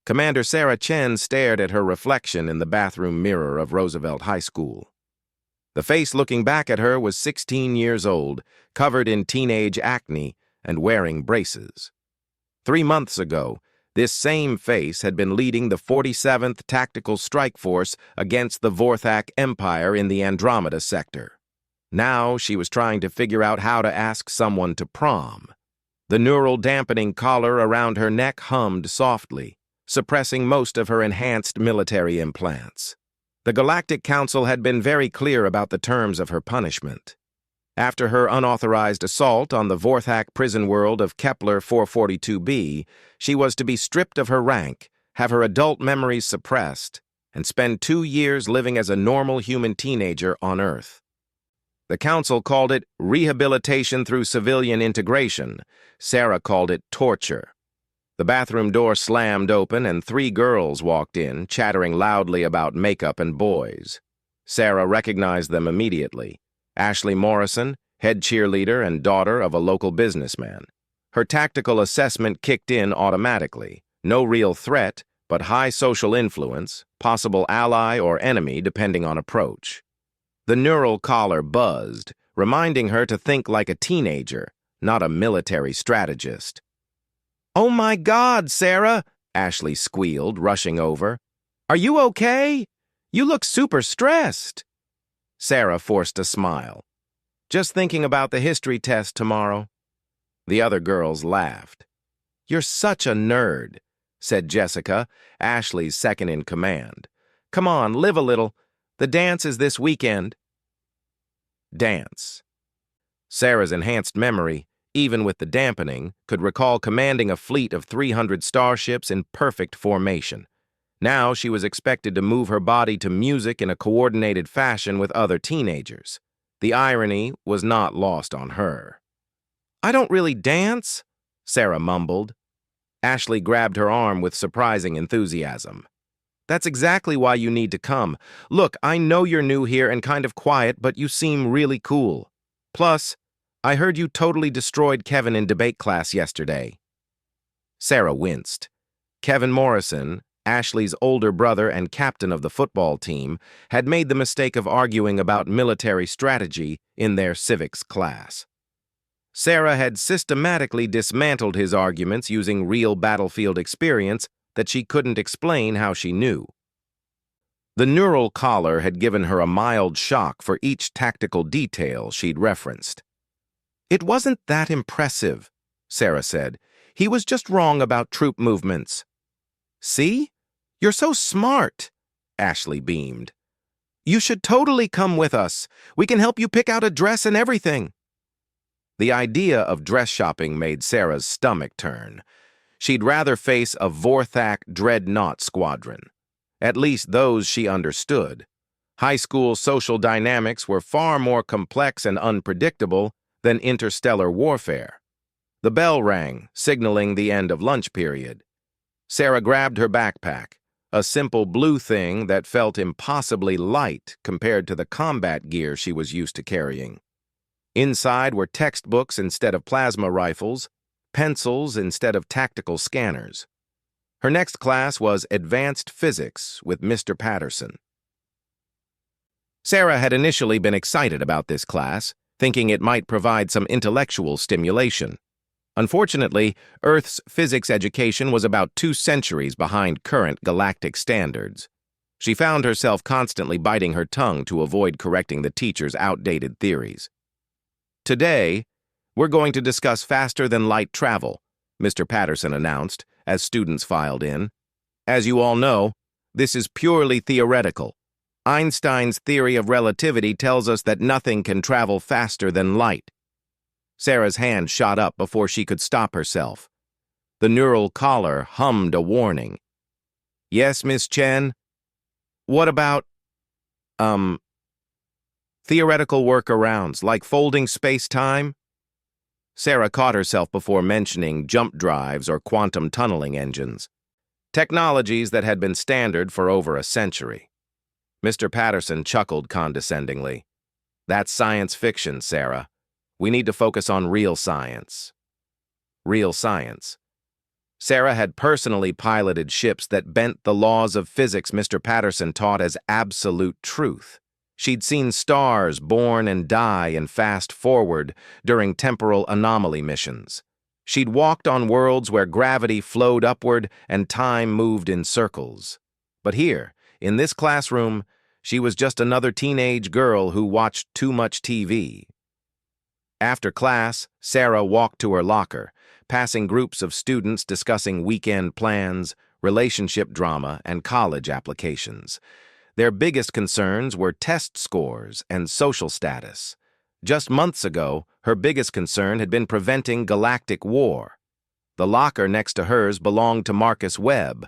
Commander Sarah Chen stared at her reflection in the bathroom mirror of Roosevelt High School. The face looking back at her was 16 years old, covered in teenage acne and wearing braces. 3 months ago, this same face had been leading the 47th Tactical Strike Force against the Vorthak Empire in the Andromeda sector. Now she was trying to figure out how to ask someone to prom. The neural dampening collar around her neck hummed softly, suppressing most of her enhanced military implants. The Galactic Council had been very clear about the terms of her punishment. After her unauthorized assault on the Vorthak prison world of Kepler 442b, she was to be stripped of her rank, have her adult memories suppressed, and spend 2 years living as a normal human teenager on Earth. The Council called it rehabilitation through civilian integration. Sarah called it torture. The bathroom door slammed open and 3 girls walked in, chattering loudly about makeup and boys. Sarah recognized them immediately. Ashley Morrison, head cheerleader and daughter of a local businessman. Her tactical assessment kicked in automatically. No real threat, but high social influence, possible ally or enemy depending on approach. The neural collar buzzed, reminding her to think like a teenager, not a military strategist. "Oh my God, Sarah!" Ashley squealed, rushing over. "Are you okay? You look super stressed." Sarah forced a smile. "Just thinking about the history test tomorrow." The other girls laughed. "You're such a nerd," said Jessica, Ashley's second in command. "Come on, live a little. The dance is this weekend." Dance. Sarah's enhanced memory, even with the dampening, could recall commanding a fleet of 300 starships in perfect formation. Now she was expected to move her body to music in a coordinated fashion with other teenagers. The irony was not lost on her. "I don't really dance," Sarah mumbled. Ashley grabbed her arm with surprising enthusiasm. "That's exactly why you need to come. Look, I know you're new here and kind of quiet, but you seem really cool. Plus, I heard you totally destroyed Kevin in debate class yesterday." Sarah winced. Kevin Morrison, Ashley's older brother and captain of the football team, had made the mistake of arguing about military strategy in their civics class. Sarah had systematically dismantled his arguments using real battlefield experience that she couldn't explain how she knew. The neural collar had given her a mild shock for each tactical detail she'd referenced. "It wasn't that impressive," Sarah said. "He was just wrong about troop movements." "See? You're so smart," Ashley beamed. "You should totally come with us. We can help you pick out a dress and everything." The idea of dress shopping made Sarah's stomach turn. She'd rather face a Vorthak dreadnought squadron. At least those she understood. High school social dynamics were far more complex and unpredictable than interstellar warfare. The bell rang, signaling the end of lunch period. Sarah grabbed her backpack, a simple blue thing that felt impossibly light compared to the combat gear she was used to carrying. Inside were textbooks instead of plasma rifles, pencils instead of tactical scanners. Her next class was Advanced Physics with Mr. Patterson. Sarah had initially been excited about this class, thinking it might provide some intellectual stimulation. Unfortunately, Earth's physics education was about 2 centuries behind current galactic standards. She found herself constantly biting her tongue to avoid correcting the teacher's outdated theories. "Today, we're going to discuss faster-than-light travel," Mr. Patterson announced as students filed in. "As you all know, this is purely theoretical. Einstein's theory of relativity tells us that nothing can travel faster than light." Sarah's hand shot up before she could stop herself. The neural collar hummed a warning. "Yes, Miss Chen? What about, theoretical workarounds, like folding space-time?" Sarah caught herself before mentioning jump drives or quantum tunneling engines, technologies that had been standard for over a century. Mr. Patterson chuckled condescendingly. "That's science fiction, Sarah. We need to focus on real science." Real science. Sarah had personally piloted ships that bent the laws of physics Mr. Patterson taught as absolute truth. She'd seen stars born and die and fast forward during temporal anomaly missions. She'd walked on worlds where gravity flowed upward and time moved in circles. But here, in this classroom, she was just another teenage girl who watched too much TV. After class, Sarah walked to her locker, passing groups of students discussing weekend plans, relationship drama, and college applications. Their biggest concerns were test scores and social status. Just months ago, her biggest concern had been preventing galactic war. The locker next to hers belonged to Marcus Webb,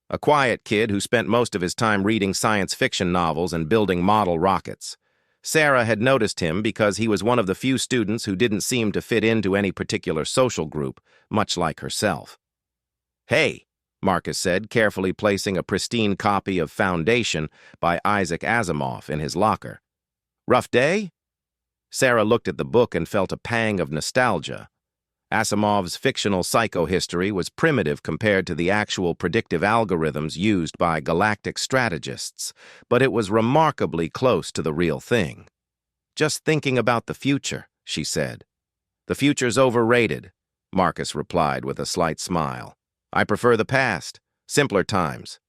a quiet kid who spent most of his time reading science fiction novels and building model rockets. Sarah had noticed him because he was one of the few students who didn't seem to fit into any particular social group, much like herself. "Hey," Marcus said, carefully placing a pristine copy of Foundation by Isaac Asimov in his locker. "Rough day?" Sarah looked at the book and felt a pang of nostalgia. Asimov's fictional psychohistory was primitive compared to the actual predictive algorithms used by galactic strategists, but it was remarkably close to the real thing. "Just thinking about the future," she said. "The future's overrated," Marcus replied with a slight smile. "I prefer the past, simpler times."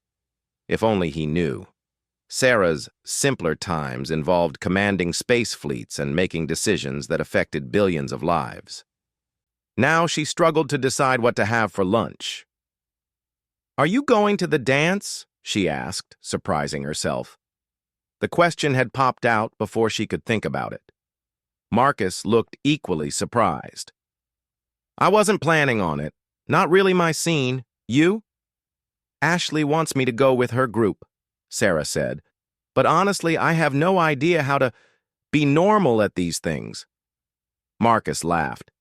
If only he knew. Sarah's simpler times involved commanding space fleets and making decisions that affected billions of lives. Now she struggled to decide what to have for lunch. "Are you going to the dance?" she asked, surprising herself. The question had popped out before she could think about it. Marcus looked equally surprised. "I wasn't planning on it. Not really my scene. You?" "Ashley wants me to go with her group," Sarah said. "But honestly, I have no idea how to be normal at these things." Marcus laughed.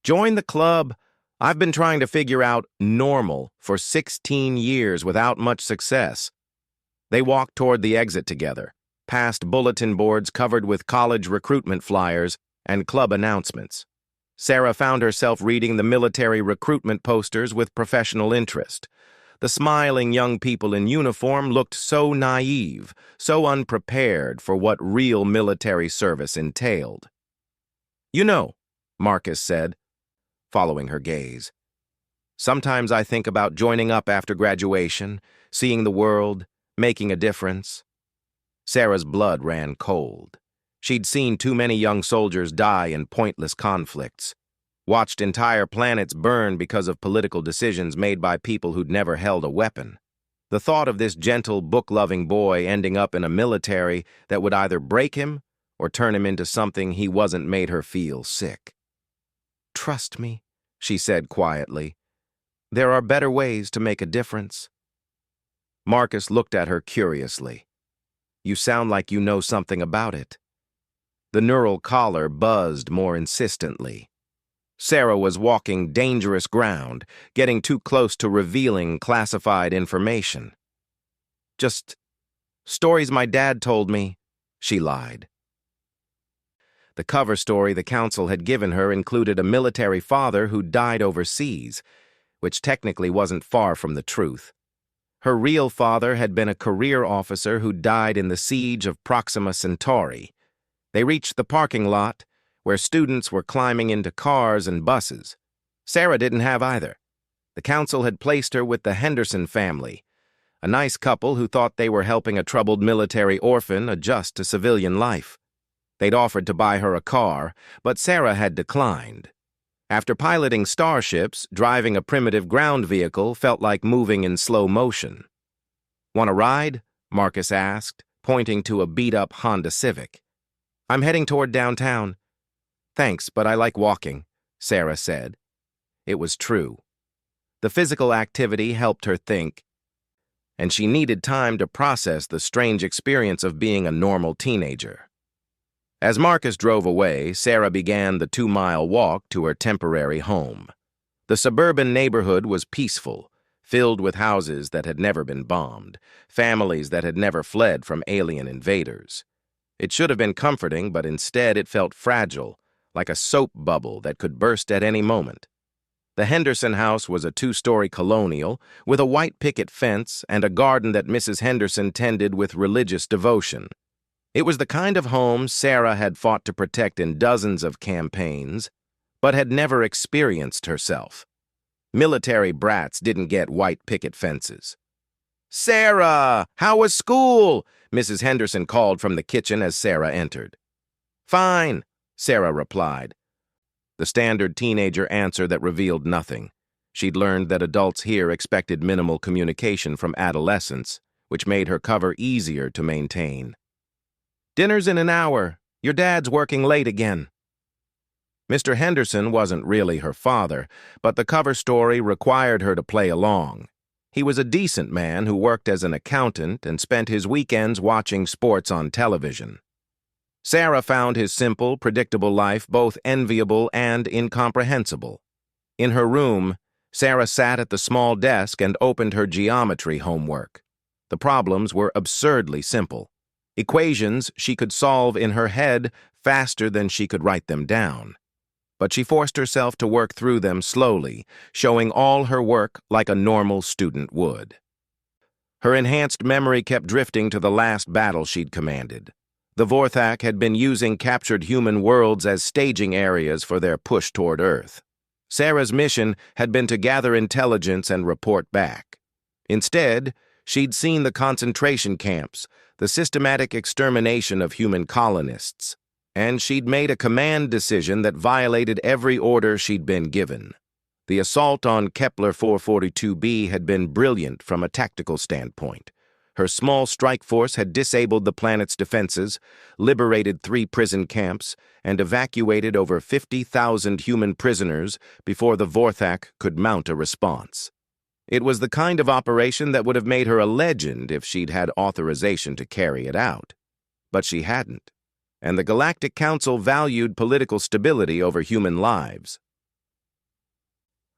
"Join the club. I've been trying to figure out normal for 16 years without much success." They walked toward the exit together, past bulletin boards covered with college recruitment flyers and club announcements. Sarah found herself reading the military recruitment posters with professional interest. The smiling young people in uniform looked so naive, so unprepared for what real military service entailed. "You know," Marcus said, following her gaze, "sometimes I think about joining up after graduation, seeing the world, making a difference." Sarah's blood ran cold. She'd seen too many young soldiers die in pointless conflicts, watched entire planets burn because of political decisions made by people who'd never held a weapon. The thought of this gentle, book-loving boy ending up in a military that would either break him or turn him into something he wasn't made her feel sick. "Trust me," she said quietly. "There are better ways to make a difference." Marcus looked at her curiously. "You sound like you know something about it." The neural collar buzzed more insistently. Sarah was walking dangerous ground, getting too close to revealing classified information. "Just stories my dad told me," she lied. The cover story the council had given her included a military father who died overseas, which technically wasn't far from the truth. Her real father had been a career officer who died in the siege of Proxima Centauri. They reached the parking lot, where students were climbing into cars and buses. Sarah didn't have either. The council had placed her with the Henderson family, a nice couple who thought they were helping a troubled military orphan adjust to civilian life. They'd offered to buy her a car, but Sarah had declined. After piloting starships, driving a primitive ground vehicle felt like moving in slow motion. "Want a ride?" Marcus asked, pointing to a beat-up Honda Civic. "I'm heading toward downtown." "Thanks, but I like walking," Sarah said. It was true. The physical activity helped her think, and she needed time to process the strange experience of being a normal teenager. As Marcus drove away, Sarah began the 2-mile walk to her temporary home. The suburban neighborhood was peaceful, filled with houses that had never been bombed, families that had never fled from alien invaders. It should have been comforting, but instead it felt fragile, like a soap bubble that could burst at any moment. The Henderson house was a two-story colonial with a white picket fence and a garden that Mrs. Henderson tended with religious devotion. It was the kind of home Sarah had fought to protect in dozens of campaigns, but had never experienced herself. Military brats didn't get white picket fences. "Sarah, how was school?" Mrs. Henderson called from the kitchen as Sarah entered. "Fine," Sarah replied. The standard teenager answer that revealed nothing. She'd learned that adults here expected minimal communication from adolescents, which made her cover easier to maintain. "Dinner's in an hour. Your dad's working late again." Mr. Henderson wasn't really her father, but the cover story required her to play along. He was a decent man who worked as an accountant and spent his weekends watching sports on television. Sarah found his simple, predictable life both enviable and incomprehensible. In her room, Sarah sat at the small desk and opened her geometry homework. The problems were absurdly simple. Equations she could solve in her head faster than she could write them down. But she forced herself to work through them slowly, showing all her work like a normal student would. Her enhanced memory kept drifting to the last battle she'd commanded. The Vorthak had been using captured human worlds as staging areas for their push toward Earth. Sarah's mission had been to gather intelligence and report back. Instead, she'd seen the concentration camps, the systematic extermination of human colonists, and she'd made a command decision that violated every order she'd been given. The assault on Kepler 442b had been brilliant from a tactical standpoint. Her small strike force had disabled the planet's defenses, liberated 3 prison camps, and evacuated over 50,000 human prisoners before the Vorthak could mount a response. It was the kind of operation that would have made her a legend if she'd had authorization to carry it out. But she hadn't, and the Galactic Council valued political stability over human lives.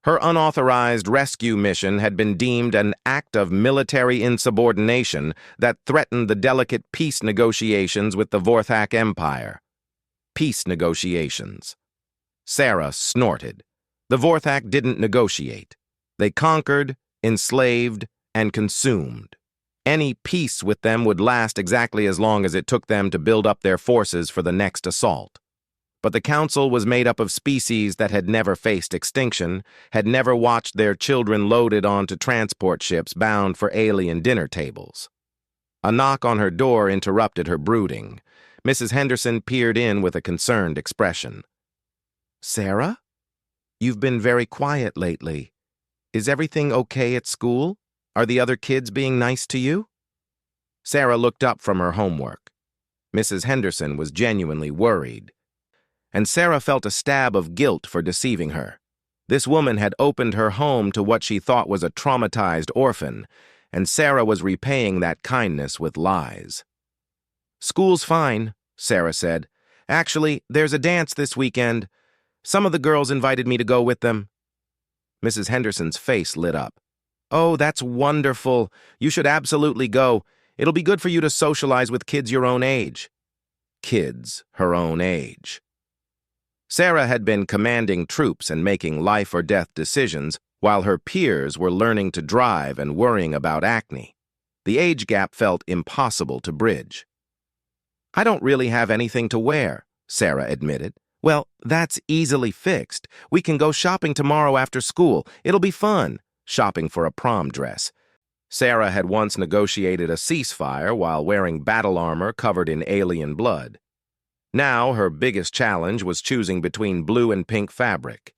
Her unauthorized rescue mission had been deemed an act of military insubordination that threatened the delicate peace negotiations with the Vorthak Empire. Peace negotiations. Sarah snorted. The Vorthak didn't negotiate. They conquered, enslaved, and consumed. Any peace with them would last exactly as long as it took them to build up their forces for the next assault. But the council was made up of species that had never faced extinction, had never watched their children loaded onto transport ships bound for alien dinner tables. A knock on her door interrupted her brooding. Mrs. Henderson peered in with a concerned expression. "Sarah? You've been very quiet lately. Is everything okay at school? Are the other kids being nice to you?" Sarah looked up from her homework. Mrs. Henderson was genuinely worried. And Sarah felt a stab of guilt for deceiving her. This woman had opened her home to what she thought was a traumatized orphan, and Sarah was repaying that kindness with lies. "School's fine," Sarah said. "Actually, there's a dance this weekend. Some of the girls invited me to go with them." Mrs. Henderson's face lit up. "Oh, that's wonderful. You should absolutely go. It'll be good for you to socialize with kids your own age." Kids her own age. Sarah had been commanding troops and making life-or-death decisions while her peers were learning to drive and worrying about acne. The age gap felt impossible to bridge. "I don't really have anything to wear," Sarah admitted. "Well, that's easily fixed. We can go shopping tomorrow after school. It'll be fun." Shopping for a prom dress. Sarah had once negotiated a ceasefire while wearing battle armor covered in alien blood. Now her biggest challenge was choosing between blue and pink fabric.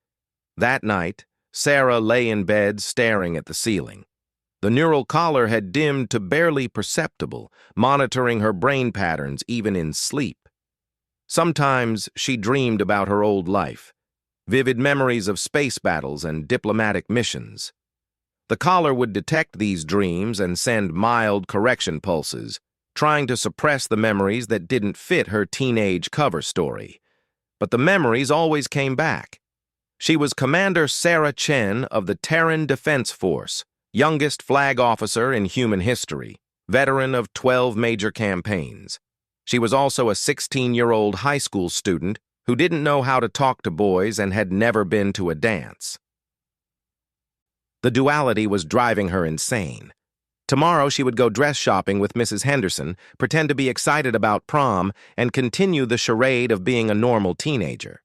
That night, Sarah lay in bed staring at the ceiling. The neural collar had dimmed to barely perceptible, monitoring her brain patterns even in sleep. Sometimes she dreamed about her old life, vivid memories of space battles and diplomatic missions. The collar would detect these dreams and send mild correction pulses, trying to suppress the memories that didn't fit her teenage cover story. But the memories always came back. She was Commander Sarah Chen of the Terran Defense Force, youngest flag officer in human history, veteran of 12 major campaigns. She was also a 16-year-old high school student who didn't know how to talk to boys and had never been to a dance. The duality was driving her insane. Tomorrow she would go dress shopping with Mrs. Henderson, pretend to be excited about prom, and continue the charade of being a normal teenager.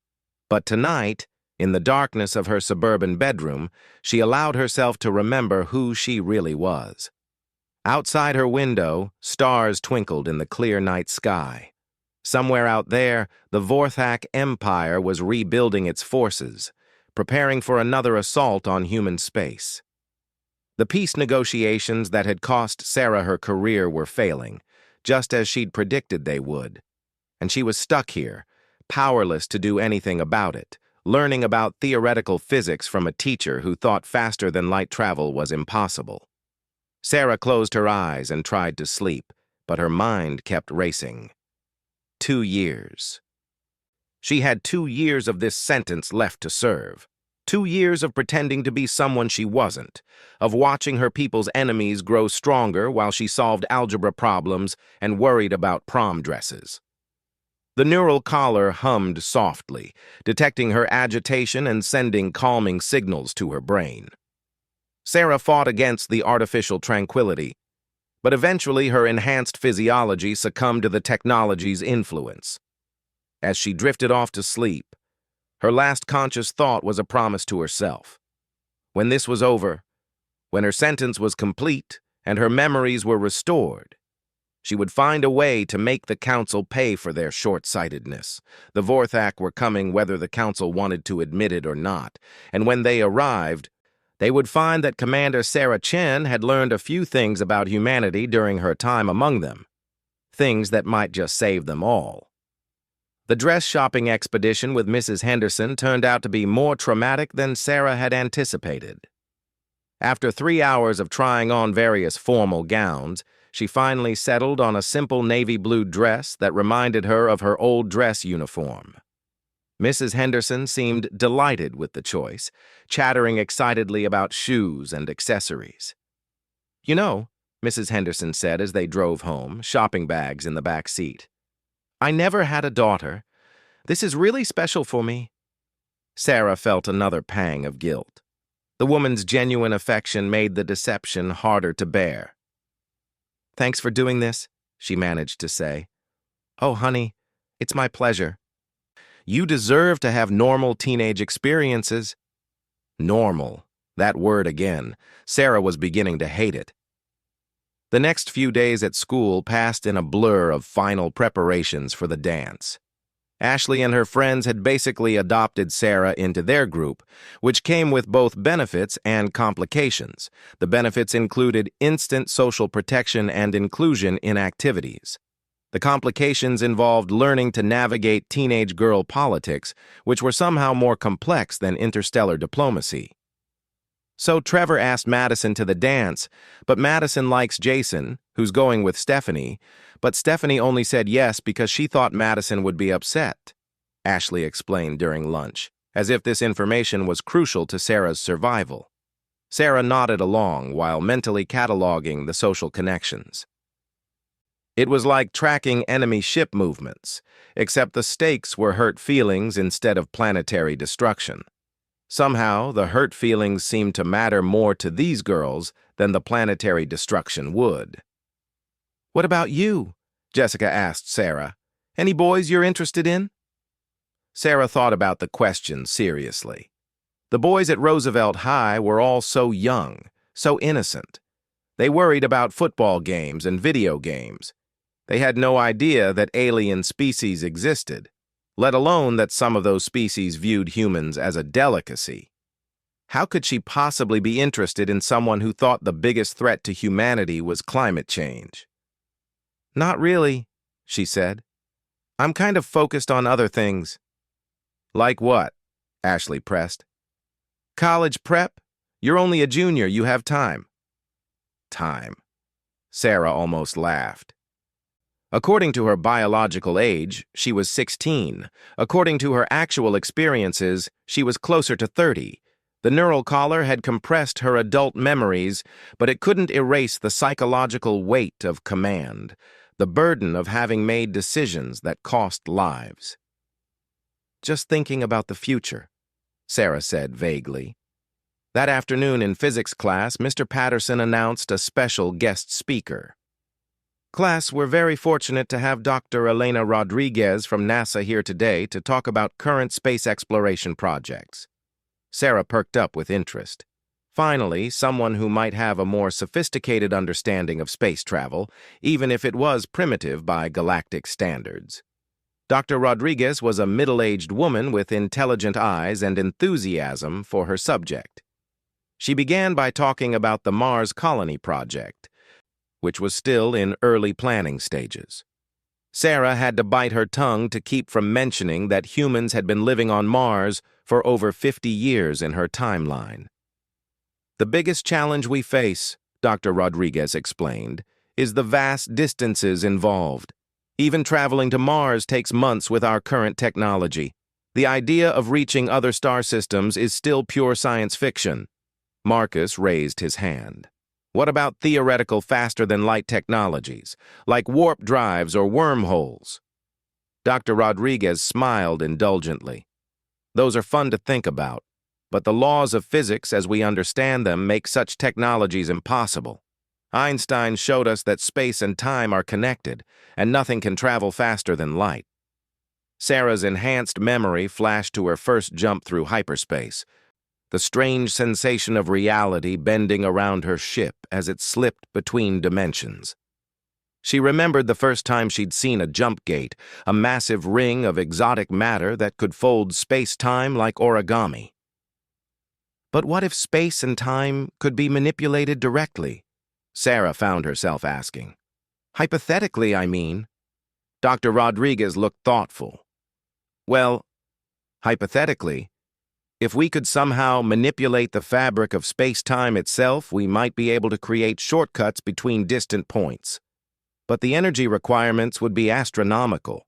But tonight, in the darkness of her suburban bedroom, she allowed herself to remember who she really was. Outside her window, stars twinkled in the clear night sky. Somewhere out there, the Vorthak Empire was rebuilding its forces, preparing for another assault on human space. The peace negotiations that had cost Sarah her career were failing, just as she'd predicted they would. And she was stuck here, powerless to do anything about it, learning about theoretical physics from a teacher who thought faster-than-light travel was impossible. Sarah closed her eyes and tried to sleep, but her mind kept racing. 2 years. She had 2 years of this sentence left to serve. 2 years of pretending to be someone she wasn't, of watching her people's enemies grow stronger while she solved algebra problems and worried about prom dresses. The neural collar hummed softly, detecting her agitation and sending calming signals to her brain. Sarah fought against the artificial tranquility, but eventually her enhanced physiology succumbed to the technology's influence. As she drifted off to sleep, her last conscious thought was a promise to herself. When this was over, when her sentence was complete and her memories were restored, she would find a way to make the council pay for their short-sightedness. The Vorthak were coming whether the council wanted to admit it or not, and when they arrived, they would find that Commander Sarah Chen had learned a few things about humanity during her time among them, things that might just save them all. The dress shopping expedition with Mrs. Henderson turned out to be more traumatic than Sarah had anticipated. After 3 hours of trying on various formal gowns, she finally settled on a simple navy blue dress that reminded her of her old dress uniform. Mrs. Henderson seemed delighted with the choice, chattering excitedly about shoes and accessories. "You know," Mrs. Henderson said as they drove home, shopping bags in the back seat, "I never had a daughter. This is really special for me." Sarah felt another pang of guilt. The woman's genuine affection made the deception harder to bear. "Thanks for doing this," she managed to say. "Oh, honey, it's my pleasure. You deserve to have normal teenage experiences." Normal. That word again. Sarah was beginning to hate it. The next few days at school passed in a blur of final preparations for the dance. Ashley and her friends had basically adopted Sarah into their group, which came with both benefits and complications. The benefits included instant social protection and inclusion in activities. The complications involved learning to navigate teenage girl politics, which were somehow more complex than interstellar diplomacy. So Trevor asked Madison to the dance, but Madison likes Jason, who's going with Stephanie, but Stephanie only said yes because she thought Madison would be upset, Ashley explained during lunch, as if this information was crucial to Sarah's survival. Sarah nodded along while mentally cataloging the social connections. It was like tracking enemy ship movements, except the stakes were hurt feelings instead of planetary destruction. Somehow, the hurt feelings seemed to matter more to these girls than the planetary destruction would. "What about you?" Jessica asked Sarah. "Any boys you're interested in?" Sarah thought about the question seriously. The boys at Roosevelt High were all so young, so innocent. They worried about football games and video games. They had no idea that alien species existed, let alone that some of those species viewed humans as a delicacy. How could she possibly be interested in someone who thought the biggest threat to humanity was climate change? "Not really," she said. "I'm kind of focused on other things." "Like what?" Ashley pressed. "College prep? You're only a junior, you have time." Time. Sarah almost laughed. According to her biological age, she was 16. According to her actual experiences, she was closer to 30. The neural collar had compressed her adult memories, but it couldn't erase the psychological weight of command, the burden of having made decisions that cost lives. "Just thinking about the future," Sarah said vaguely. That afternoon in physics class, Mr. Patterson announced a special guest speaker. Class, we're very fortunate to have Dr. Elena Rodriguez from NASA here today to talk about current space exploration projects. Sarah perked up with interest. Finally, someone who might have a more sophisticated understanding of space travel, even if it was primitive by galactic standards. Dr. Rodriguez was a middle-aged woman with intelligent eyes and enthusiasm for her subject. She began by talking about the Mars Colony Project, which was still in early planning stages. Sarah had to bite her tongue to keep from mentioning that humans had been living on Mars for over 50 years in her timeline. The biggest challenge we face, Dr. Rodriguez explained, is the vast distances involved. Even traveling to Mars takes months with our current technology. The idea of reaching other star systems is still pure science fiction. Marcus raised his hand. What about theoretical faster-than-light technologies, like warp drives or wormholes? Dr. Rodriguez smiled indulgently. Those are fun to think about, but the laws of physics as we understand them make such technologies impossible. Einstein showed us that space and time are connected, and nothing can travel faster than light. Sarah's enhanced memory flashed to her first jump through hyperspace, the strange sensation of reality bending around her ship as it slipped between dimensions. She remembered the first time she'd seen a jump gate, a massive ring of exotic matter that could fold space-time like origami. But what if space and time could be manipulated directly? Sarah found herself asking. Hypothetically, I mean. Dr. Rodriguez looked thoughtful. Well, hypothetically, if we could somehow manipulate the fabric of space-time itself, we might be able to create shortcuts between distant points. But the energy requirements would be astronomical.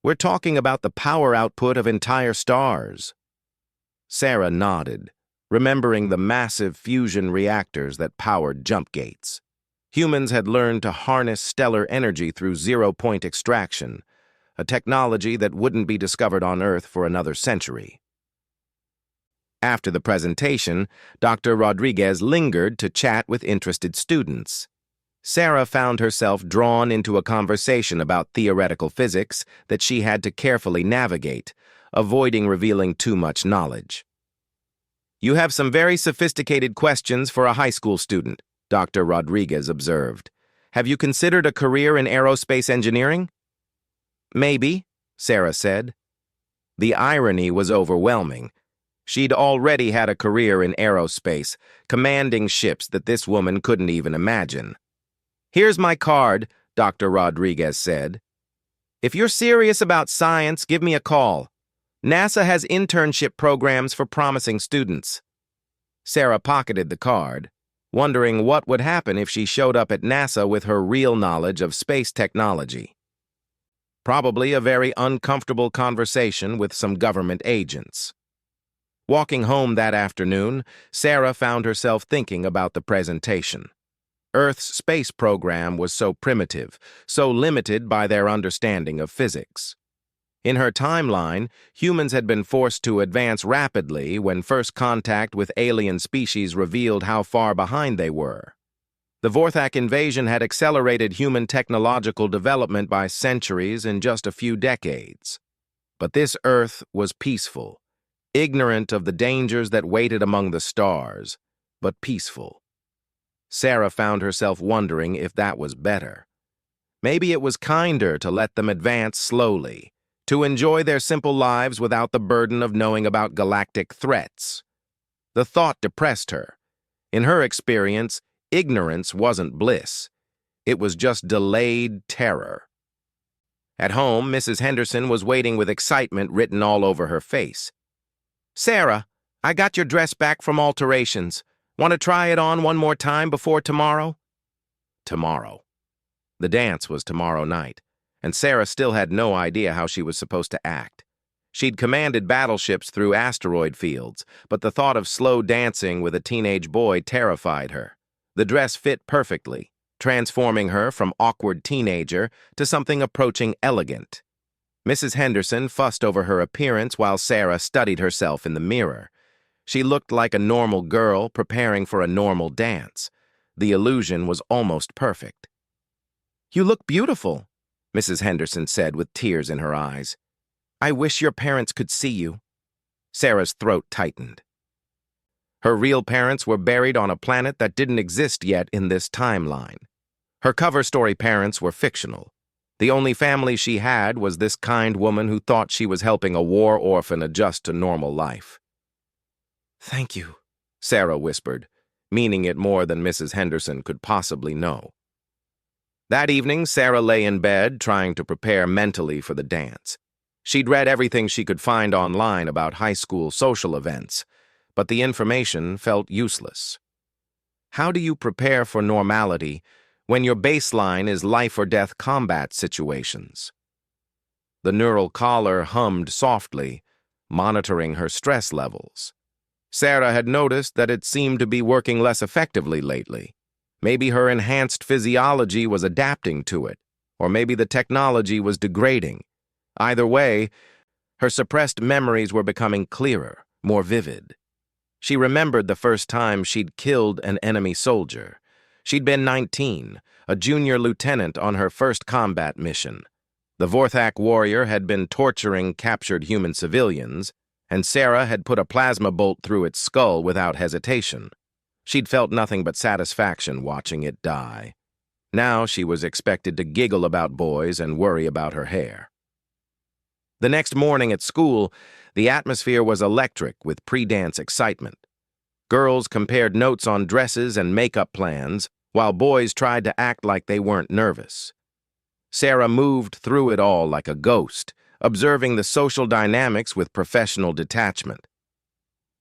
We're talking about the power output of entire stars. Sarah nodded, remembering the massive fusion reactors that powered jump gates. Humans had learned to harness stellar energy through zero-point extraction, a technology that wouldn't be discovered on Earth for another century. After the presentation, Dr. Rodriguez lingered to chat with interested students. Sarah found herself drawn into a conversation about theoretical physics that she had to carefully navigate, avoiding revealing too much knowledge. You have some very sophisticated questions for a high school student, Dr. Rodriguez observed. Have you considered a career in aerospace engineering? Maybe, Sarah said. The irony was overwhelming. She'd already had a career in aerospace, commanding ships that this woman couldn't even imagine. Here's my card, Dr. Rodriguez said. If you're serious about science, give me a call. NASA has internship programs for promising students. Sarah pocketed the card, wondering what would happen if she showed up at NASA with her real knowledge of space technology. Probably a very uncomfortable conversation with some government agents. Walking home that afternoon, Sarah found herself thinking about the presentation. Earth's space program was so primitive, so limited by their understanding of physics. In her timeline, humans had been forced to advance rapidly when first contact with alien species revealed how far behind they were. The Vorthak invasion had accelerated human technological development by centuries in just a few decades. But this Earth was peaceful, ignorant of the dangers that waited among the stars, but peaceful. Sarah found herself wondering if that was better. Maybe it was kinder to let them advance slowly, to enjoy their simple lives without the burden of knowing about galactic threats. The thought depressed her. In her experience, ignorance wasn't bliss. It was just delayed terror. At home, Mrs. Henderson was waiting with excitement written all over her face. Sarah, I got your dress back from alterations. Want to try it on one more time before tomorrow? Tomorrow. The dance was tomorrow night, and Sarah still had no idea how she was supposed to act. She'd commanded battleships through asteroid fields, but the thought of slow dancing with a teenage boy terrified her. The dress fit perfectly, transforming her from awkward teenager to something approaching elegant. Mrs. Henderson fussed over her appearance while Sarah studied herself in the mirror. She looked like a normal girl preparing for a normal dance. The illusion was almost perfect. "You look beautiful," Mrs. Henderson said with tears in her eyes. "I wish your parents could see you." Sarah's throat tightened. Her real parents were buried on a planet that didn't exist yet in this timeline. Her cover story parents were fictional. The only family she had was this kind woman who thought she was helping a war orphan adjust to normal life. "Thank you," Sarah whispered, meaning it more than Mrs. Henderson could possibly know. That evening, Sarah lay in bed, trying to prepare mentally for the dance. She'd read everything she could find online about high school social events, but the information felt useless. How do you prepare for normality when your baseline is life-or-death combat situations? The neural collar hummed softly, monitoring her stress levels. Sarah had noticed that it seemed to be working less effectively lately. Maybe her enhanced physiology was adapting to it, or maybe the technology was degrading. Either way, her suppressed memories were becoming clearer, more vivid. She remembered the first time she'd killed an enemy soldier. She'd been 19, a junior lieutenant on her first combat mission. The Vorthak warrior had been torturing captured human civilians, and Sarah had put a plasma bolt through its skull without hesitation. She'd felt nothing but satisfaction watching it die. Now she was expected to giggle about boys and worry about her hair. The next morning at school, the atmosphere was electric with pre-dance excitement. Girls compared notes on dresses and makeup plans, while boys tried to act like they weren't nervous. Sarah moved through it all like a ghost, observing the social dynamics with professional detachment.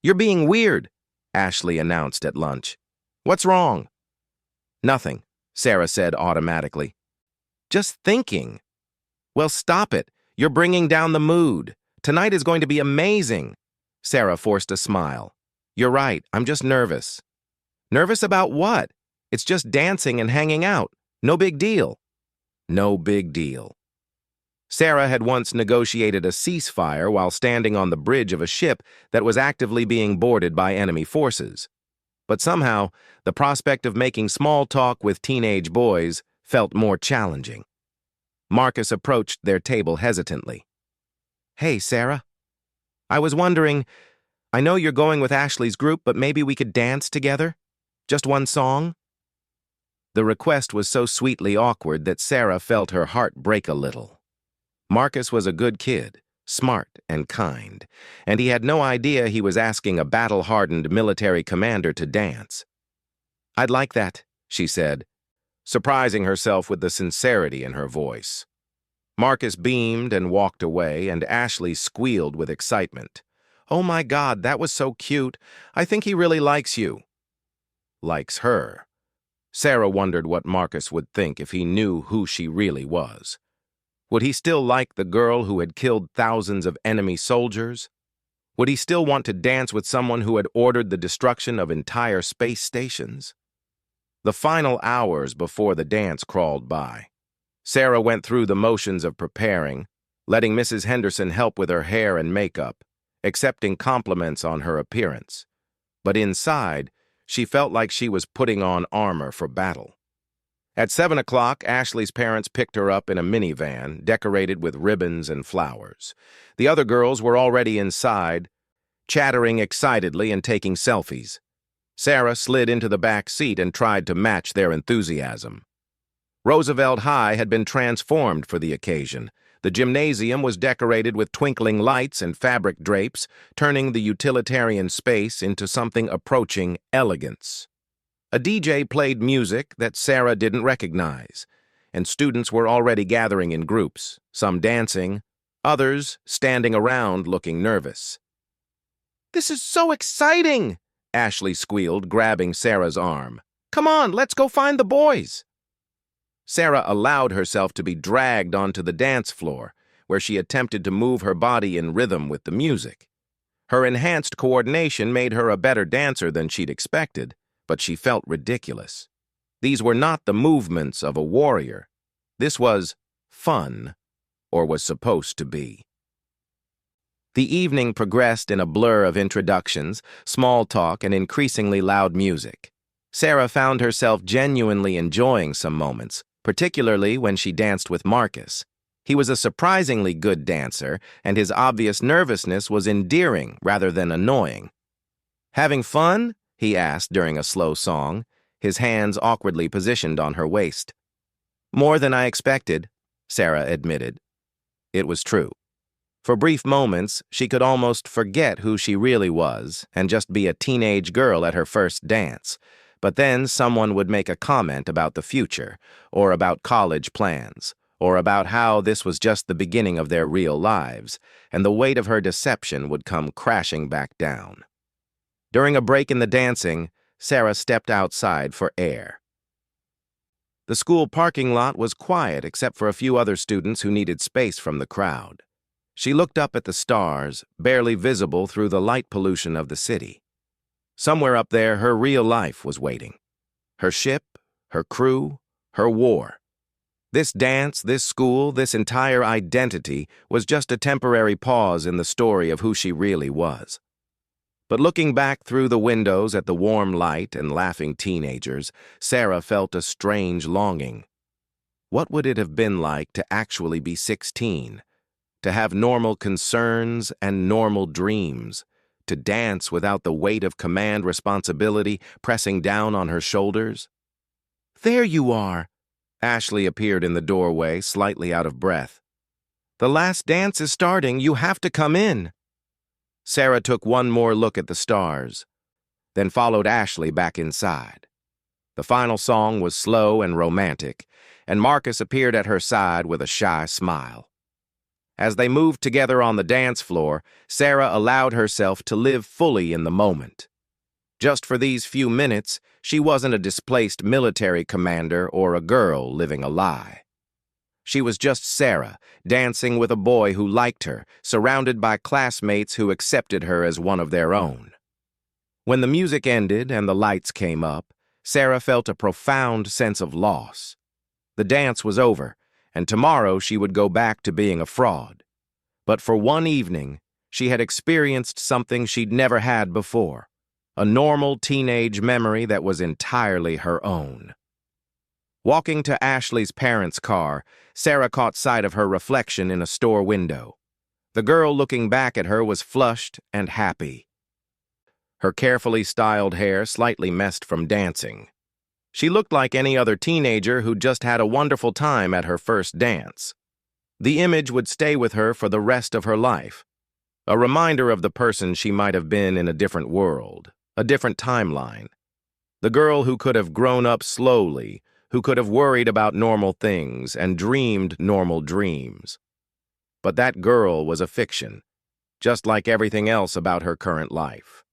"You're being weird," Ashley announced at lunch. "What's wrong?" "Nothing," Sarah said automatically. "Just thinking." "Well, stop it. You're bringing down the mood. Tonight is going to be amazing." Sarah forced a smile. "You're right, I'm just nervous." "Nervous about what? It's just dancing and hanging out. No big deal." No big deal. Sarah had once negotiated a ceasefire while standing on the bridge of a ship that was actively being boarded by enemy forces. But somehow, the prospect of making small talk with teenage boys felt more challenging. Marcus approached their table hesitantly. "Hey, Sarah. I was wondering, I know you're going with Ashley's group, but maybe we could dance together? Just one song?" The request was so sweetly awkward that Sarah felt her heart break a little. Marcus was a good kid, smart and kind, and he had no idea he was asking a battle-hardened military commander to dance. "I'd like that," she said, surprising herself with the sincerity in her voice. Marcus beamed and walked away, and Ashley squealed with excitement. "Oh my God, that was so cute. I think he really likes you." Likes her. Sarah wondered what Marcus would think if he knew who she really was. Would he still like the girl who had killed thousands of enemy soldiers? Would he still want to dance with someone who had ordered the destruction of entire space stations? The final hours before the dance crawled by. Sarah went through the motions of preparing, letting Mrs. Henderson help with her hair and makeup, accepting compliments on her appearance. But inside, she felt like she was putting on armor for battle. At 7 o'clock, Ashley's parents picked her up in a minivan decorated with ribbons and flowers. The other girls were already inside, chattering excitedly and taking selfies. Sarah slid into the back seat and tried to match their enthusiasm. Roosevelt High had been transformed for the occasion. The gymnasium was decorated with twinkling lights and fabric drapes, turning the utilitarian space into something approaching elegance. A DJ played music that Sarah didn't recognize, and students were already gathering in groups, some dancing, others standing around looking nervous. "This is so exciting!" Ashley squealed, grabbing Sarah's arm. "Come on, let's go find the boys!" Sarah allowed herself to be dragged onto the dance floor, where she attempted to move her body in rhythm with the music. Her enhanced coordination made her a better dancer than she'd expected, but she felt ridiculous. These were not the movements of a warrior. This was fun, or was supposed to be. The evening progressed in a blur of introductions, small talk, and increasingly loud music. Sarah found herself genuinely enjoying some moments, particularly when she danced with Marcus. He was a surprisingly good dancer, and his obvious nervousness was endearing rather than annoying. "Having fun?" he asked during a slow song, his hands awkwardly positioned on her waist. "More than I expected," Sarah admitted. It was true. For brief moments, she could almost forget who she really was and just be a teenage girl at her first dance. But then someone would make a comment about the future, or about college plans, or about how this was just the beginning of their real lives, and the weight of her deception would come crashing back down. During a break in the dancing, Sarah stepped outside for air. The school parking lot was quiet except for a few other students who needed space from the crowd. She looked up at the stars, barely visible through the light pollution of the city. Somewhere up there, her real life was waiting. Her ship, her crew, her war. This dance, this school, this entire identity was just a temporary pause in the story of who she really was. But looking back through the windows at the warm light and laughing teenagers, Sarah felt a strange longing. What would it have been like to actually be 16? To have normal concerns and normal dreams, to dance without the weight of command responsibility pressing down on her shoulders? "There you are!" Ashley appeared in the doorway, slightly out of breath. "The last dance is starting. You have to come in." Sarah took one more look at the stars, then followed Ashley back inside. The final song was slow and romantic, and Marcus appeared at her side with a shy smile. As they moved together on the dance floor, Sarah allowed herself to live fully in the moment. Just for these few minutes, she wasn't a displaced military commander or a girl living a lie. She was just Sarah, dancing with a boy who liked her, surrounded by classmates who accepted her as one of their own. When the music ended and the lights came up, Sarah felt a profound sense of loss. The dance was over, and tomorrow she would go back to being a fraud. But for one evening, she had experienced something she'd never had before, a normal teenage memory that was entirely her own. Walking to Ashley's parents' car, Sarah caught sight of her reflection in a store window. The girl looking back at her was flushed and happy. Her carefully styled hair slightly messed from dancing. She looked like any other teenager who'd just had a wonderful time at her first dance. The image would stay with her for the rest of her life, a reminder of the person she might have been in a different world, a different timeline. The girl who could have grown up slowly, who could have worried about normal things and dreamed normal dreams. But that girl was a fiction, just like everything else about her current life.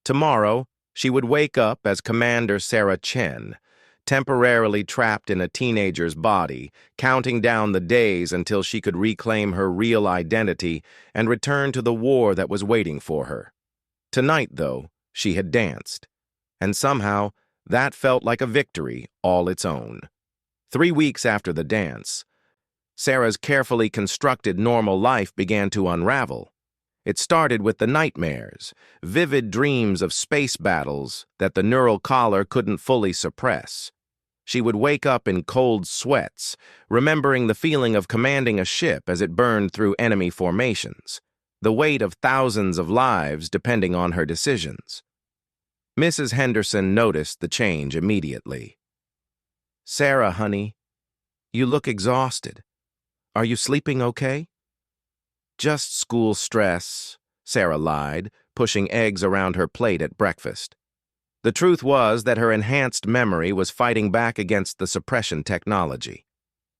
Tomorrow, she would wake up as Commander Sarah Chen, temporarily trapped in a teenager's body, counting down the days until she could reclaim her real identity and return to the war that was waiting for her. Tonight, though, she had danced, and somehow that felt like a victory all its own. 3 weeks after the dance, Sarah's carefully constructed normal life began to unravel. It started with the nightmares, vivid dreams of space battles that the neural collar couldn't fully suppress. She would wake up in cold sweats, remembering the feeling of commanding a ship as it burned through enemy formations, the weight of thousands of lives depending on her decisions. Mrs. Henderson noticed the change immediately. "Sarah, honey, you look exhausted. Are you sleeping okay?" "Just school stress," Sarah lied, pushing eggs around her plate at breakfast. The truth was that her enhanced memory was fighting back against the suppression technology.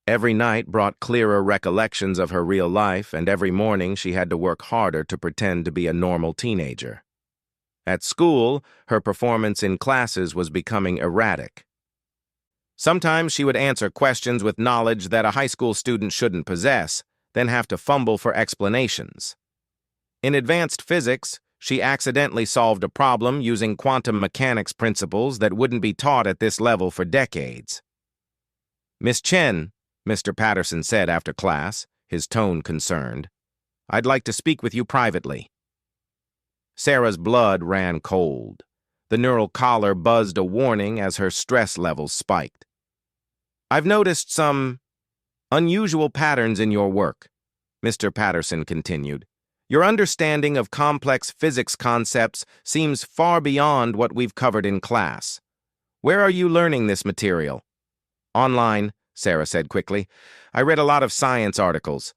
Every night brought clearer recollections of her real life, and every morning she had to work harder to pretend to be a normal teenager. At school, her performance in classes was becoming erratic. Sometimes she would answer questions with knowledge that a high school student shouldn't possess, then have to fumble for explanations. In advanced physics, she accidentally solved a problem using quantum mechanics principles that wouldn't be taught at this level for decades. "Miss Chen," Mr. Patterson said after class, his tone concerned, I'd like to speak with you privately." Sarah's blood ran cold. The neural collar buzzed a warning as her stress levels spiked. "I've noticed some unusual patterns in your work," Mr. Patterson continued. "Your understanding of complex physics concepts seems far beyond what we've covered in class. Where are you learning this material?" "Online," Sarah said quickly. "I read a lot of science articles."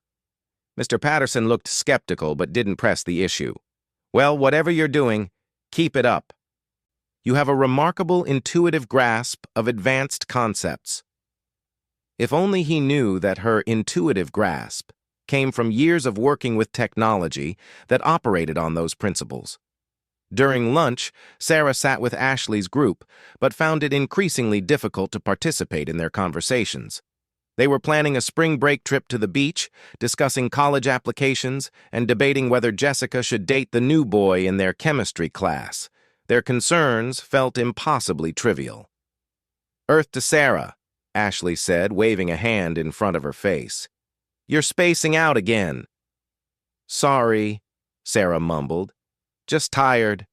Mr. Patterson looked skeptical but didn't press the issue. "Well, whatever you're doing, keep it up. You have a remarkable intuitive grasp of advanced concepts." If only he knew that her intuitive grasp came from years of working with technology that operated on those principles. During lunch, Sarah sat with Ashley's group, but found it increasingly difficult to participate in their conversations. They were planning a spring break trip to the beach, discussing college applications, and debating whether Jessica should date the new boy in their chemistry class. Their concerns felt impossibly trivial. "Earth to Sarah," Ashley said, waving a hand in front of her face. "You're spacing out again." "Sorry," Sarah mumbled. "Just tired."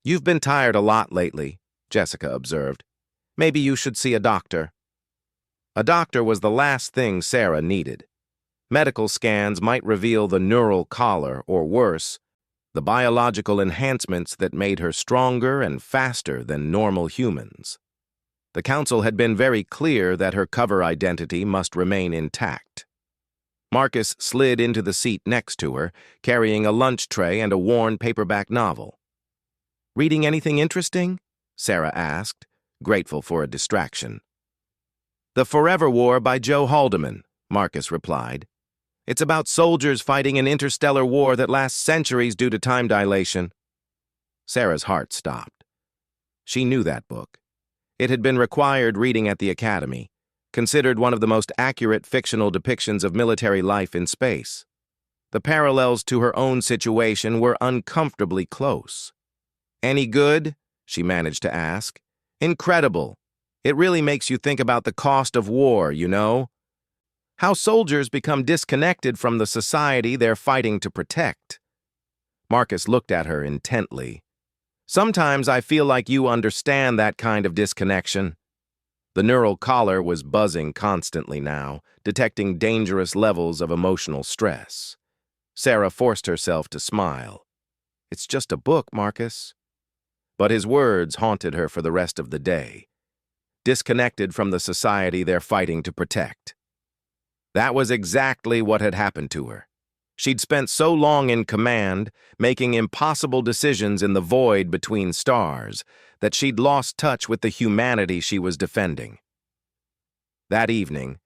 "You've been tired a lot lately," Jessica observed. "Maybe you should see a doctor." A doctor was the last thing Sarah needed. Medical scans might reveal the neural collar, or worse, the biological enhancements that made her stronger and faster than normal humans. The council had been very clear that her cover identity must remain intact. Marcus slid into the seat next to her, carrying a lunch tray and a worn paperback novel. "Reading anything interesting?" Sarah asked, grateful for a distraction. "The Forever War by Joe Haldeman," Marcus replied. "It's about soldiers fighting an interstellar war that lasts centuries due to time dilation." Sarah's heart stopped. She knew that book. It had been required reading at the academy, considered one of the most accurate fictional depictions of military life in space. The parallels to her own situation were uncomfortably close. "Any good?" she managed to ask. "Incredible. It really makes you think about the cost of war, you know? How soldiers become disconnected from the society they're fighting to protect." Marcus looked at her intently. "Sometimes I feel like you understand that kind of disconnection." The neural collar was buzzing constantly now, detecting dangerous levels of emotional stress. Sarah forced herself to smile. "It's just a book, Marcus." But his words haunted her for the rest of the day. Disconnected from the society they're fighting to protect. That was exactly what had happened to her. She'd spent so long in command, making impossible decisions in the void between stars, that she'd lost touch with the humanity she was defending. That evening,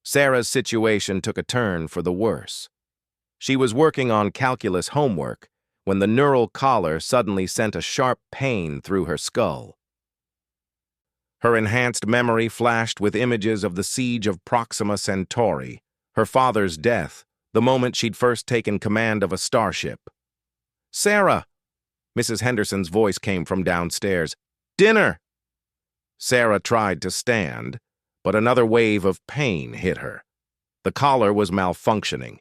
Sarah's situation took a turn for the worse. She was working on calculus homework when the neural collar suddenly sent a sharp pain through her skull. Her enhanced memory flashed with images of the siege of Proxima Centauri, her father's death, the moment she'd first taken command of a starship. "Sarah!" Mrs. Henderson's voice came from downstairs. "Dinner!" Sarah tried to stand, but another wave of pain hit her. The collar was malfunctioning,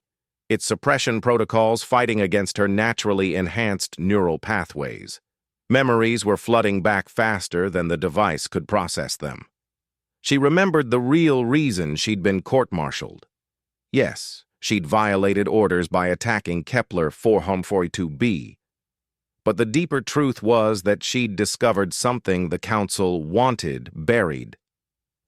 its suppression protocols fighting against her naturally enhanced neural pathways. Memories were flooding back faster than the device could process them. She remembered the real reason she'd been court-martialed. Yes, she'd violated orders by attacking Kepler 442b. But the deeper truth was that she'd discovered something the Council wanted buried.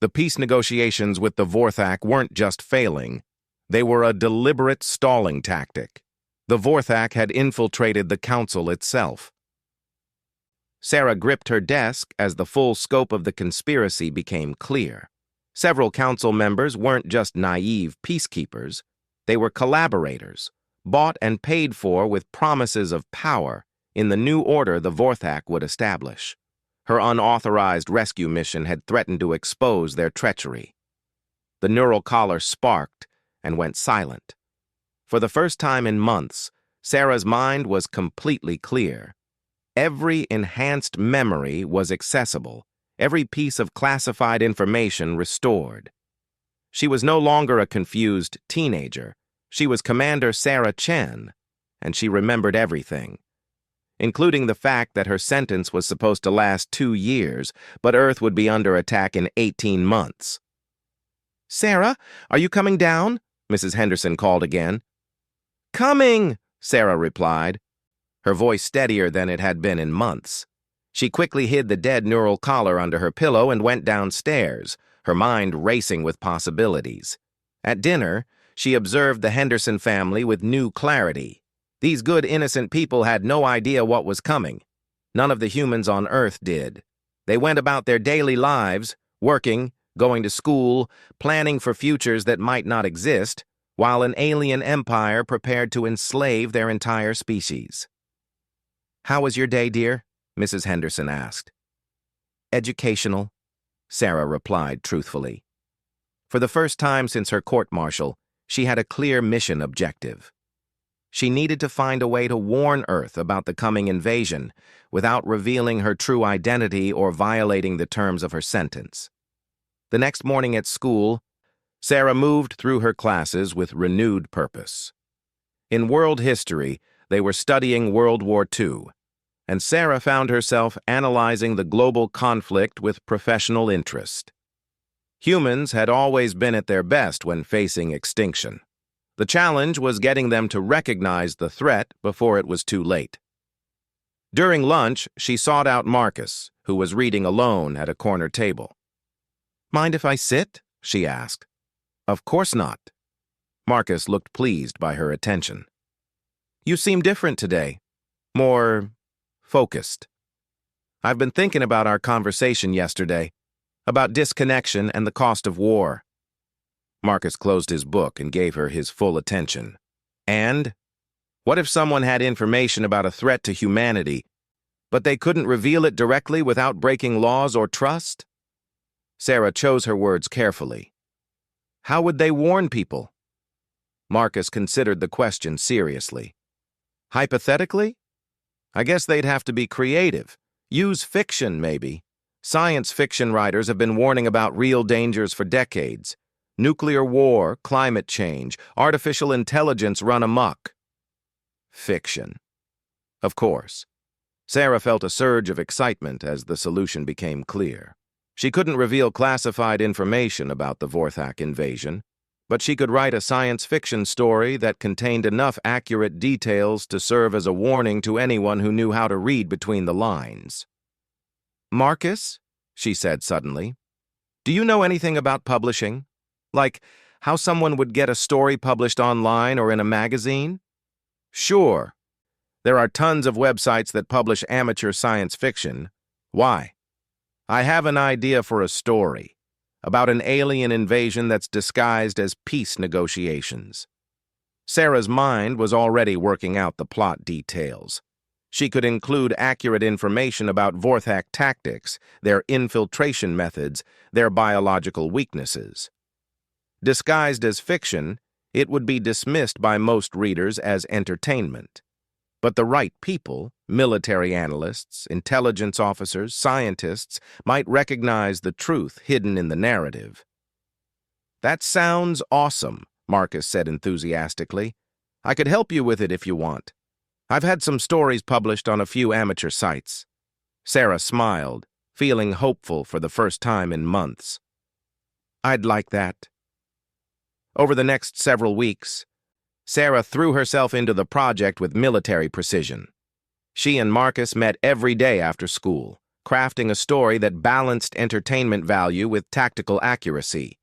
The peace negotiations with the Vorthak weren't just failing. They were a deliberate stalling tactic. The Vorthak had infiltrated the Council itself. Sarah gripped her desk as the full scope of the conspiracy became clear. Several council members weren't just naive peacekeepers. They were collaborators, bought and paid for with promises of power in the new order the Vorthak would establish. Her unauthorized rescue mission had threatened to expose their treachery. The neural collar sparked and went silent. For the first time in months, Sarah's mind was completely clear. Every enhanced memory was accessible, every piece of classified information restored. She was no longer a confused teenager. She was Commander Sarah Chen, and she remembered everything, including the fact that her sentence was supposed to last 2 years, but Earth would be under attack in 18 months. "Sarah, are you coming down?" Mrs. Henderson called again. "Coming," Sarah replied, her voice steadier than it had been in months. She quickly hid the dead neural collar under her pillow and went downstairs, her mind racing with possibilities. At dinner, she observed the Henderson family with new clarity. These good, innocent people had no idea what was coming. None of the humans on Earth did. They went about their daily lives, working, going to school, planning for futures that might not exist, while an alien empire prepared to enslave their entire species. "How was your day, dear?" Mrs. Henderson asked. "Educational," Sarah replied truthfully. For the first time since her court-martial, she had a clear mission objective. She needed to find a way to warn Earth about the coming invasion without revealing her true identity or violating the terms of her sentence. The next morning at school, Sarah moved through her classes with renewed purpose. In world history, they were studying World War II, and Sarah found herself analyzing the global conflict with professional interest. Humans had always been at their best when facing extinction. The challenge was getting them to recognize the threat before it was too late. During lunch, she sought out Marcus, who was reading alone at a corner table. "Mind if I sit?" she asked. "Of course not." Marcus looked pleased by her attention. "You seem different today. More focused. I've been thinking about our conversation yesterday, about disconnection and the cost of war." Marcus closed his book and gave her his full attention. "And? What if someone had information about a threat to humanity, but they couldn't reveal it directly without breaking laws or trust?" Sarah chose her words carefully. "How would they warn people?" Marcus considered the question seriously. "Hypothetically? I guess they'd have to be creative. Use fiction, maybe. Science fiction writers have been warning about real dangers for decades. Nuclear war, climate change, artificial intelligence run amok." Fiction. Of course. Sarah felt a surge of excitement as the solution became clear. She couldn't reveal classified information about the Vorthak invasion, but she could write a science fiction story that contained enough accurate details to serve as a warning to anyone who knew how to read between the lines. "Marcus," she said suddenly, "do you know anything about publishing? Like how someone would get a story published online or in a magazine?" "Sure. There are tons of websites that publish amateur science fiction. Why?" "I have an idea for a story about an alien invasion that's disguised as peace negotiations." Sarah's mind was already working out the plot details. She could include accurate information about Vorthak tactics, their infiltration methods, their biological weaknesses. Disguised as fiction, it would be dismissed by most readers as entertainment. But the right people, military analysts, intelligence officers, scientists, might recognize the truth hidden in the narrative. "That sounds awesome," Marcus said enthusiastically. "I could help you with it if you want. I've had some stories published on a few amateur sites." Sarah smiled, feeling hopeful for the first time in months. "I'd like that." Over the next several weeks, Sarah threw herself into the project with military precision. She and Marcus met every day after school, crafting a story that balanced entertainment value with tactical accuracy.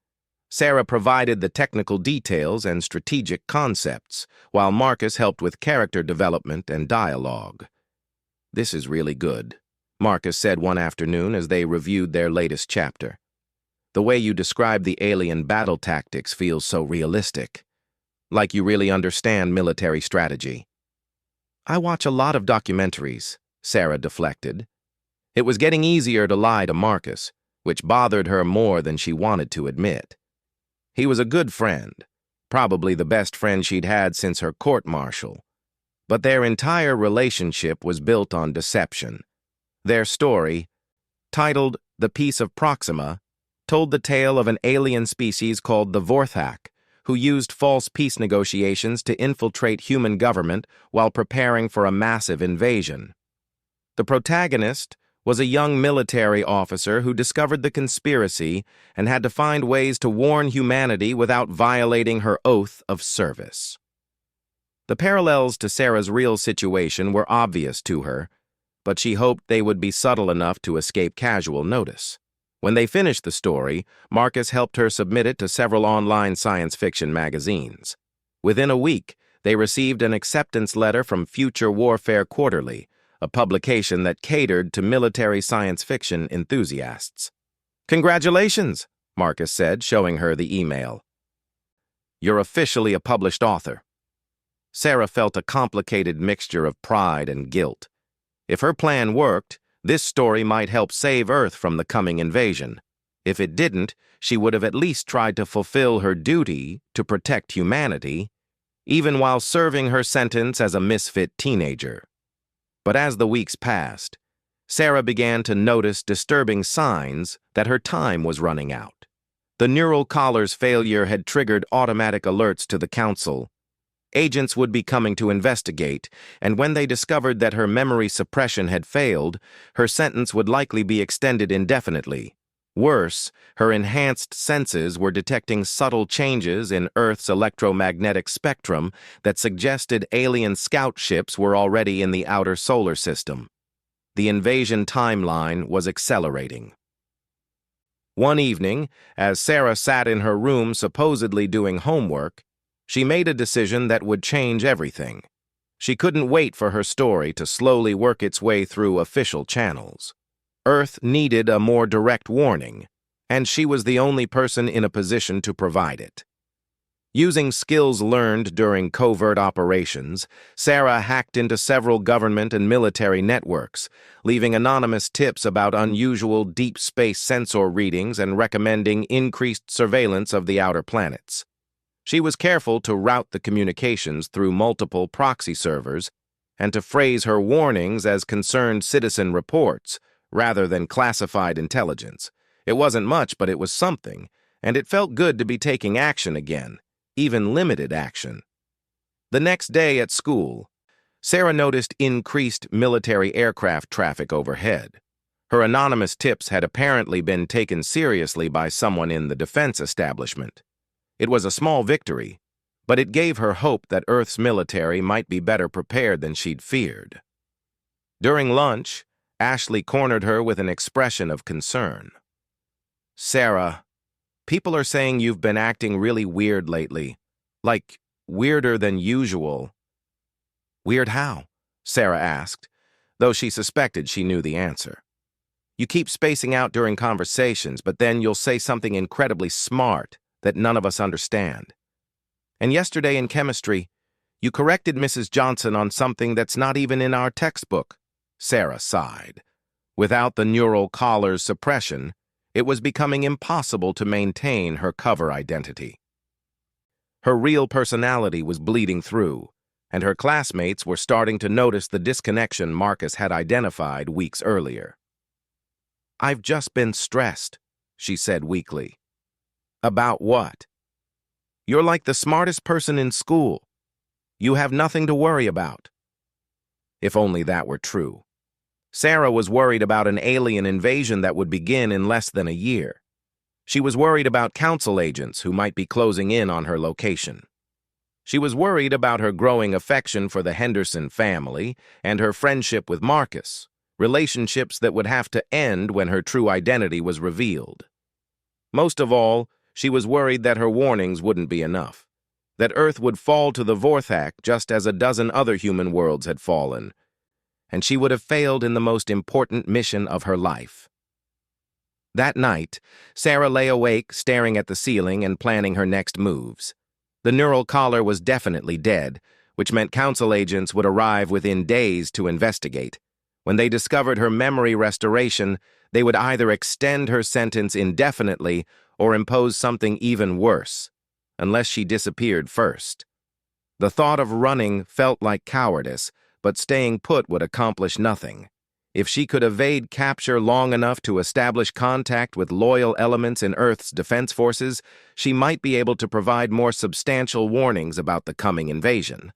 Sarah provided the technical details and strategic concepts, while Marcus helped with character development and dialogue. "This is really good," Marcus said one afternoon as they reviewed their latest chapter. "The way you describe the alien battle tactics feels so realistic. Like you really understand military strategy." "I watch a lot of documentaries," Sarah deflected. It was getting easier to lie to Marcus, which bothered her more than she wanted to admit. He was a good friend, probably the best friend she'd had since her court-martial. But their entire relationship was built on deception. Their story, titled The Peace of Proxima, told the tale of an alien species called the Vorthak, who used false peace negotiations to infiltrate human government while preparing for a massive invasion. The protagonist was a young military officer who discovered the conspiracy and had to find ways to warn humanity without violating her oath of service. The parallels to Sarah's real situation were obvious to her, but she hoped they would be subtle enough to escape casual notice. When they finished the story, Marcus helped her submit it to several online science fiction magazines. Within a week, they received an acceptance letter from Future Warfare Quarterly, a publication that catered to military science fiction enthusiasts. "Congratulations," Marcus said, showing her the email. "You're officially a published author." Sarah felt a complicated mixture of pride and guilt. If her plan worked, this story might help save Earth from the coming invasion. If it didn't, she would have at least tried to fulfill her duty to protect humanity, even while serving her sentence as a misfit teenager. But as the weeks passed, Sarah began to notice disturbing signs that her time was running out. The neural collar's failure had triggered automatic alerts to the Council. Agents would be coming to investigate, and when they discovered that her memory suppression had failed, her sentence would likely be extended indefinitely. Worse, her enhanced senses were detecting subtle changes in Earth's electromagnetic spectrum that suggested alien scout ships were already in the outer solar system. The invasion timeline was accelerating. One evening, as Sarah sat in her room supposedly doing homework, she made a decision that would change everything. She couldn't wait for her story to slowly work its way through official channels. Earth needed a more direct warning, and she was the only person in a position to provide it. Using skills learned during covert operations, Sarah hacked into several government and military networks, leaving anonymous tips about unusual deep space sensor readings and recommending increased surveillance of the outer planets. She was careful to route the communications through multiple proxy servers and to phrase her warnings as concerned citizen reports, rather than classified intelligence. It wasn't much, but it was something, and it felt good to be taking action again, even limited action. The next day at school, Sarah noticed increased military aircraft traffic overhead. Her anonymous tips had apparently been taken seriously by someone in the defense establishment. It was a small victory, but it gave her hope that Earth's military might be better prepared than she'd feared. During lunch, Ashley cornered her with an expression of concern. "Sarah, people are saying you've been acting really weird lately. Like, weirder than usual." "Weird how?" Sarah asked, though she suspected she knew the answer. "You keep spacing out during conversations, but then you'll say something incredibly smart that none of us understand. And yesterday in chemistry, you corrected Mrs. Johnson on something that's not even in our textbook." Sarah sighed. Without the neural collar's suppression, it was becoming impossible to maintain her cover identity. Her real personality was bleeding through, and her classmates were starting to notice the disconnection Marcus had identified weeks earlier. "I've just been stressed," she said weakly. "About what?" "You're like the smartest person in school. You have nothing to worry about." If only that were true. Sarah was worried about an alien invasion that would begin in less than a year. She was worried about council agents who might be closing in on her location. She was worried about her growing affection for the Henderson family and her friendship with Marcus, relationships that would have to end when her true identity was revealed. Most of all, she was worried that her warnings wouldn't be enough, that Earth would fall to the Vorthak just as a dozen other human worlds had fallen, and she would have failed in the most important mission of her life. That night, Sarah lay awake, staring at the ceiling and planning her next moves. The neural collar was definitely dead, which meant council agents would arrive within days to investigate. When they discovered her memory restoration, they would either extend her sentence indefinitely or impose something even worse, unless she disappeared first. The thought of running felt like cowardice, but staying put would accomplish nothing. If she could evade capture long enough to establish contact with loyal elements in Earth's defense forces, she might be able to provide more substantial warnings about the coming invasion.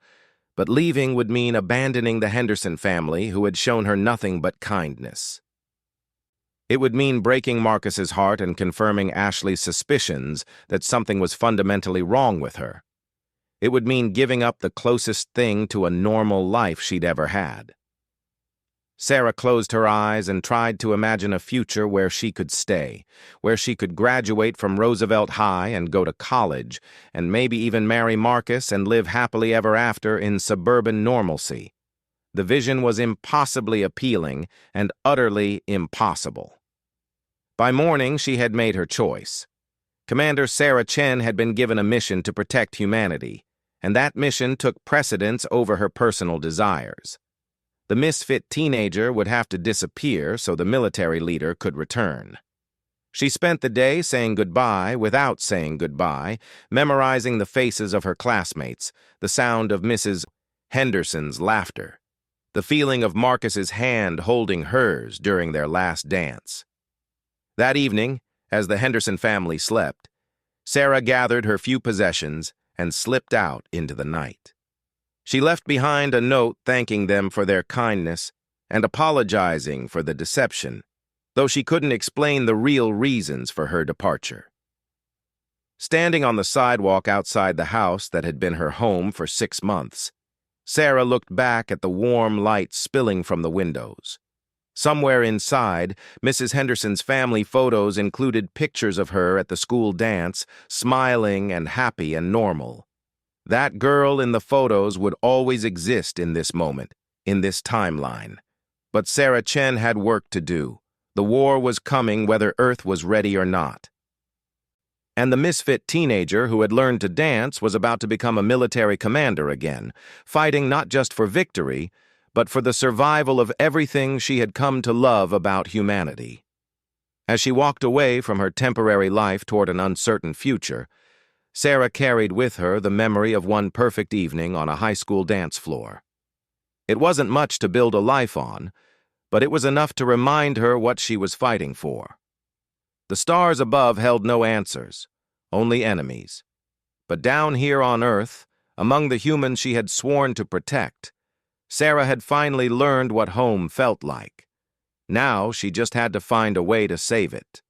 But leaving would mean abandoning the Henderson family, who had shown her nothing but kindness. It would mean breaking Marcus's heart and confirming Ashley's suspicions that something was fundamentally wrong with her. It would mean giving up the closest thing to a normal life she'd ever had. Sarah closed her eyes and tried to imagine a future where she could stay, where she could graduate from Roosevelt High and go to college, and maybe even marry Marcus and live happily ever after in suburban normalcy. The vision was impossibly appealing and utterly impossible. By morning, she had made her choice. Commander Sarah Chen had been given a mission to protect humanity, and that mission took precedence over her personal desires. The misfit teenager would have to disappear so the military leader could return. She spent the day saying goodbye without saying goodbye, memorizing the faces of her classmates, the sound of Mrs. Henderson's laughter, the feeling of Marcus's hand holding hers during their last dance. That evening, as the Henderson family slept, Sarah gathered her few possessions and slipped out into the night. She left behind a note thanking them for their kindness and apologizing for the deception, though she couldn't explain the real reasons for her departure. Standing on the sidewalk outside the house that had been her home for 6 months, Sarah looked back at the warm light spilling from the windows. Somewhere inside, Mrs. Henderson's family photos included pictures of her at the school dance, smiling and happy and normal. That girl in the photos would always exist in this moment, in this timeline. But Sarah Chen had work to do. The war was coming whether Earth was ready or not. And the misfit teenager who had learned to dance was about to become a military commander again, fighting not just for victory, but for the survival of everything she had come to love about humanity. As she walked away from her temporary life toward an uncertain future, Sarah carried with her the memory of one perfect evening on a high school dance floor. It wasn't much to build a life on, but it was enough to remind her what she was fighting for. The stars above held no answers, only enemies. But down here on Earth, among the humans she had sworn to protect, Sarah had finally learned what home felt like. Now she just had to find a way to save it.